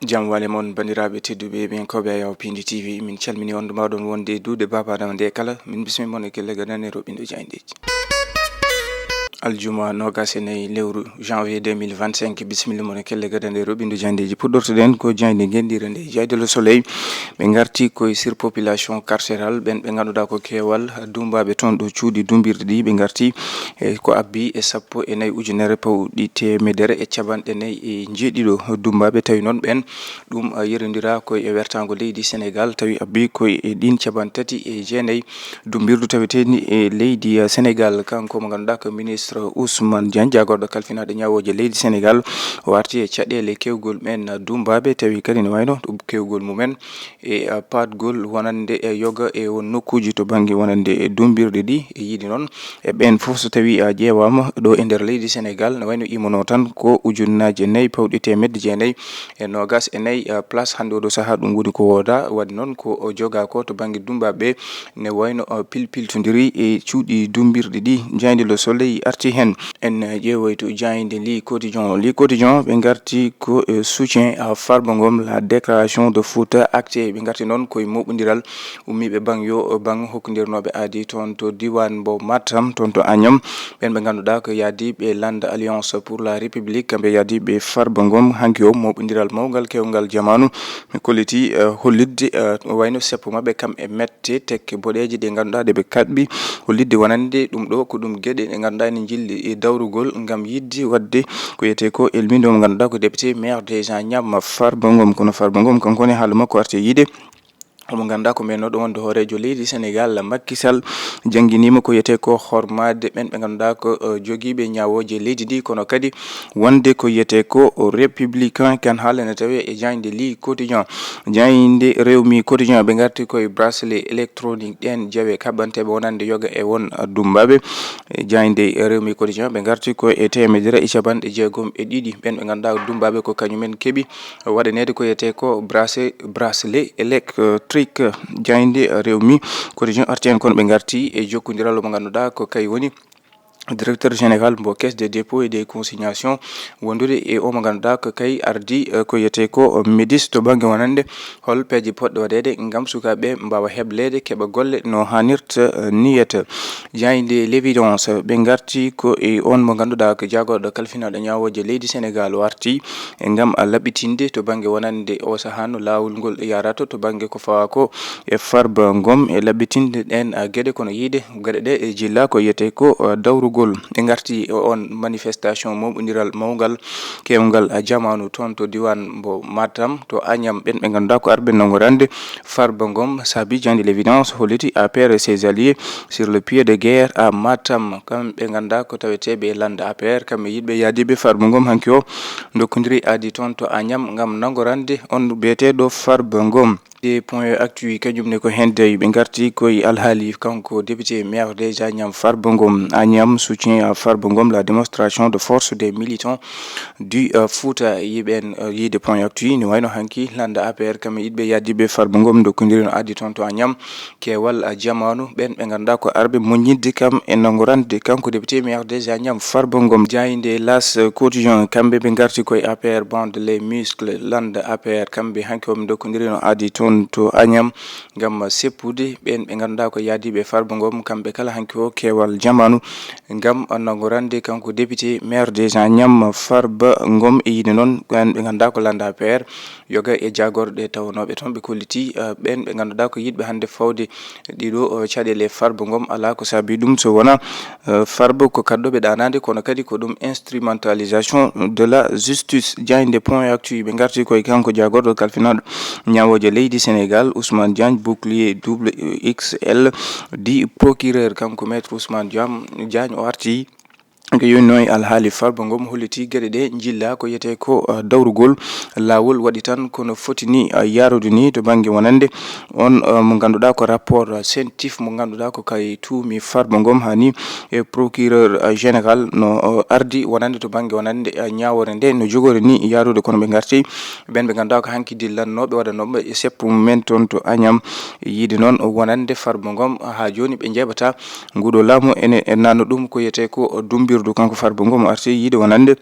Jam wale mon bandiraɓe tedduɓe ɓen koɓe a yaw Pindi TV min calmini on mawɗon wonde duude babaɗam nde kala min bismi mon e kellega nanero ɓindo jayndeji aljuma nogas e nayi lewru janvier 2025 bisimilla mon e kelle gadande roɓindu jandeji puɗɗortoɗen ko jande gendire nde jayde le soleil ɓe garti koye surpopulation carcéral ɓen ɓe ganduɗa ko keewal dumbaɓe toon ɗo cuuɗi dumbirɗe ɗi ɓe garti ko abbi e sappo e nayyi ujunere pawɗi temedere e capanɗe nayyi e jeeɗiɗo dumbaɓe tawi noon ɓen ɗum yerodira koye wertago leydi Sénégal tawi abbi koye ɗin capantati e jeenayyi dumbirdu taweteni e leydi Sénégal kanko mo ganduɗa ko ministre Ousmane Diagne jagorɗo kalfinaɗo ñawoje leydi Sénégal o warti e caɗele kewgol men dumbaɓe tawi kadi ne wayno ɗum kewgol mumen e patgol wonande e yoga e won nokkuji to banggue wonande e dumbirɗe ɗi e yiiɗi noon e ɓen foof so tawi a ƴeewama ɗo e nder leydi Sénégal ne wayno imono tan ko ujunnaje nayyi pawɗi temedde jeenayyi e nogas e nayyi place hande oɗo saaha ɗum woni ko wooda wadde noon ko joga ko to banggue dumbaɓe ne wayno pilpiltodiri e cuuɗi dumbirɗe ɗi jayde le soleil arti hen en ƴeewoyto jayde li quotidien ɓe garti ko soutien à Farba Ngom la déclaration de Fouta acté ɓe garti noon koye moɓodiral ummiɓe bangyo bang hokkodirnoɓe aadi toon to diwan mbo Matam toon to Agnam ɓen ɓe ganduɗa ko yaadiɓe lande alliance pour la république kamɓe yaadiɓe Farba Ngom hanki o moɓodiral mawgal kewgal jamanu mi kolliti hollidde wayno seppo mabɓe kam e mette tekke boɗeje ɗe ganduɗa ɗeɓe kaɓɓi hollidde wonande ɗum ɗo ko ɗum gueɗe ɗe ganduɗa ne jilli e dawrugol gam yidde wadde ko yete ko elmido mo ganduɗa ko député maire des Agnam Farba Ngom kono Farba Ngom kankone haala makko arte yiide omo ganduɗa ko mennoɗo wonde hoorejo leydi Sénégal Macky Sall jangguinima ko yete ko hormade ɓen ɓe ganduɗa ko joguiɓe ñawoje leydi ndi kono kadi wonde ko yete ko républicain kan haalane tawi e jayde li quotidien jayde rewmi quotidien ɓe garti koye bracelet électronique ɗen jeewe kaɓanteɓe wonande yoga e won dumbaɓe jayde rewmi quotidien ɓe garti ko e temedere e capanɗe jeegom e ɗiɗi ɓen ɓe ganduɗa dumbaɓe ko kañumen keeɓi waɗanede ko yete ko bracelet électrique jayde rewmi quotidien arti en kono ɓe garti e jokkodiral mo ganduɗa ko kay woni directeur général mbo caisse des dépôts et des consignations wondude e o mo ganduɗa ko kay ardi ko yete ko médis to banggue wonande hol peeje poɗɗe waɗede gam sukaɓe mbawa heblede keeɓa golle no hannirta niyata jayde l'évidence ɓe garti ko e on mo ganduɗa ko jagorɗo kalfinaɗo ñawoje leydi Sénégal warti e gam laɓɓitinde to banggue wonande o saaha no lawol ngol yarata to banggue ko fawa ko e Farba Ngom e laɓɓitinde ɗen gueɗe kono yiide gueɗe ɗe e jilla ko yete ko dawrugol ɓe garti on manifestation moɓodiral mawgal kewgal jamanu toon to diwan mbo Matam to Agnam ɓen ɓe ganduɗa ko arɓe nagorande Farba Ngom saabi jayde l'évidence holliti APR et ses alliés sur le pied de guerre à Matam kamɓe ganduɗa ko taweteɓe e lande APR kamɓe yiɗɓe yaadiɓe Farba Ngom hanki o dokkodiri aadi toon to Agnam gam nagorande on biyeteɗo Farba Ngom des points actu kañumne ko hende ɓe garti koye alhaali kanko député maire des Agnam Farba Ngom Agnam soutien à Farba Ngom la démonstration de force des militants du Fouta yiɓen yiide point actu ni wayno hanki lande APR kamɓe yiɗɓe yaadiɓe Farba Ngom dokkodiri no addi toon to Agnam kewal jamanu ɓen ɓe ganduɗa ko arɓe moñidde kam e nagorande kanko député maire des Agnam Farba Ngom jayde las quotidien kamɓe ɓe garti koye APR bande les muscles lande APR kamɓe hanki oɓe dokkodiri no addi toon to Agnam gam seppude ɓen ɓe ganduɗa ko yaadiɓe Farba Ngom kamɓe kala hanki o kewal jamanu gam nagorande kanko député maire des Agnam Farba Ngom e yiide noon ɓen ɓe ganduɗa ko lande APR yoga e jagorɗe tawnoɓe toon ɓe kolliti ɓen ɓe ganduɗa ko yiɗɓe hande fawde ɗiɗo caɗele Farba Ngom ala ko saabi ɗum so wona Farba ko kadɗoɓe ɗanade kono kadi ko ɗum instrumentalisation de la justice jayde point actu ɓe garti koye kanko jagorɗo kalfinaɗo ñawoje leydi Sénégal Ousmane Diagne bouclier double XL di procureur kanko maître Ousmane Diagne o arti ko yonno e alhaali Farba Ngom holliti gueɗe ɗe jilla ko yete ko dawrugol lawol waɗi tan kono foti ni yarude ni to banggue wonande on mo ganduɗa ko rapport sentif mo ganduɗa ko kay tuumi Farba Ngom hani e procureur général no ardi wonande to banggue wonande ñawore nde no jogori ni yarude kono ɓe garti ɓen ɓe ganduɗa ko hanki dillannoɓe waɗanoɓe seppu men toon to Agnam yiide noon wonande Farba Ngom ha joni ɓe jeeɓata nguɗo laamu ene nanno ɗum ko yete ko dumbirdu kanko Farba Ngom arti yiide wonande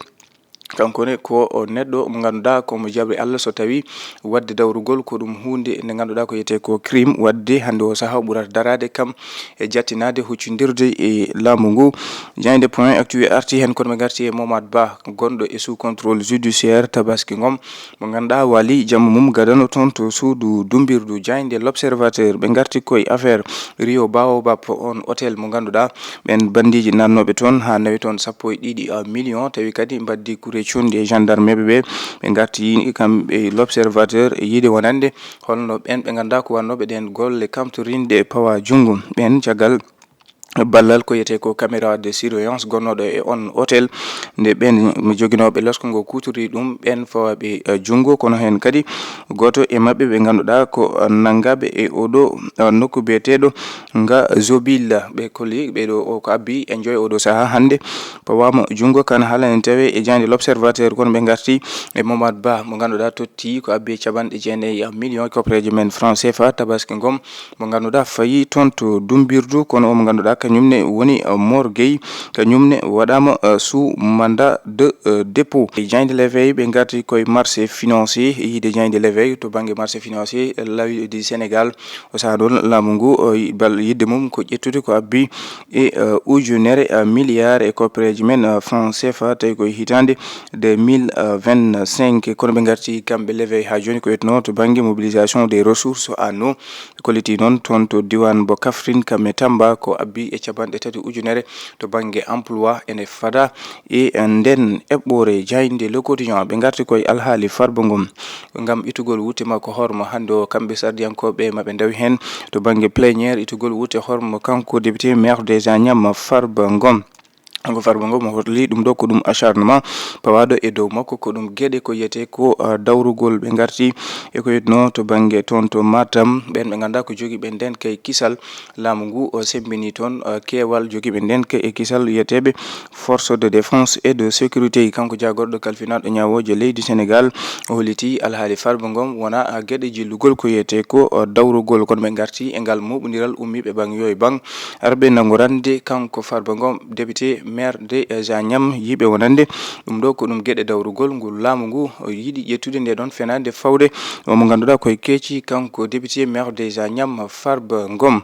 kankone ko neɗɗo mo ganduɗa komo jabri Allah so tawi wadde dawrugol ko ɗum hunde nde ganduɗa ko yete ko crime wadde hande o saaha ɓurata darade kam e jattinade huccodirde e laamu ngu. Jayde point actu arti hen kono ɓe garti e Momad Ba gonɗo e sous contrôle judiciaire Tabaski Ngom mo ganduɗa wali jamma mum gadano toon to suudu dumbirdu. Jayde l'observateur ɓe garti koye affaire Rio Baobab on hôtel mo ganduɗa ɓen bandiji nannoɓe toon ha nawi toon 12 millions tawi kadi mbaddi kure condi e gendarme ɓe garti kamɓe l'observateur yiide wonande holno ɓen ɓe ganduɗa ko wannoɓe ɗen golle kamtorinde pawa jungo ɓen caggal ballal ko yete ko caméra de surveillance gonnoɗo e on hôtel nde ɓen mi joguinoɓe losko ngo kuturi ɗum ɓen fawaɓe jungo kono hen kadi goto e mabɓe ɓe ganduɗa ko nangaɓe e oɗo nokku biyeteɗo nga Zobilla ɓe kolli ɓeɗo o ko abbi e joyi oɗo saaha hande pawama jungo kan haalani tawe e jande l'observateur kono ɓe garti e Momad Ba mo ganduɗa totti ko abbi caɓanɗe 9 millions copreje men franc CFA Tabaski Ngom mo ganduɗa fayi toon to dumbirdu kono o mo ganduɗa kañumne woni Mor Gueye kañumne waɗama sous mandat de dépôt. Jayde l'éveil ɓe garti koye marché financier yiide Jayde l'éveil to banggue marché financier lawi du Sénégal o saaha ɗon laamu ngu bal yidde mum ko ƴettude ko abbi e ujunere milliard e copreje men franc CFA tawi koye hitande 2025 kono ɓe garti kamɓe l'éveil ha joni ko wetno to banggue mobilisation des ressources en eau kolliti noon toon to diwan bo Kaffrine kamɓe Tamba ko abbi e capanɗe 3 ujunere to banggue emploi ene fada e nden eɓɓore. Jayde Le Quotidien ɓe garti koye alhaali Farba Ngom ngam itugol wutte makko hormo hande o kamɓe sardiyankoɓe maɓe dawi hen to banggue pléniére itugol wutte hormo kanko député maire des Agnam Farba Ngom ko Farba Ngom hotli ɗum ɗo ko ɗum acharnement pawaɗo e dow makko ko ɗum gueɗe ko yete ko dawrugol ɓe garti e ko yetno to banggue toon to Matam ɓen ɓe ganduɗa ko jogui ɓe nden kay kisal laamu ngu o sembini toon keewal jogui ɓe nden kay e kisal yeteɓe force de défense et de sécurité kanko jagorɗo kalfinaɗo ñawoje leydi Sénégal o holliti alhaali Farba Ngom wona gueɗe jillugol ko yete ko dawrugol kono ɓe garti e ngal moɓodiral ummiɓe bang yoye bang arɓe nangorande kanko Farba Ngom député maire de Agnam yiɓe wonande ɗum ɗo ko ɗum gueɗe dawrugol ngol laamu ngu yiiɗi ƴettude nde ɗon fenade fawde mo ganduɗa koye keeci kanko député maire des Agnam Farba Ngom.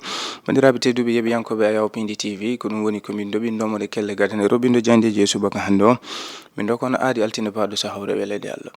Bandiraɓe tedduɓe yeɓiyankoɓe Ayaw Pindi TV ko ɗum woni komin doɓinnomo de kelle gadane robindo jandeji e subaka hande o min ɗo kono aadi altine baɗo sahawre welede Allah.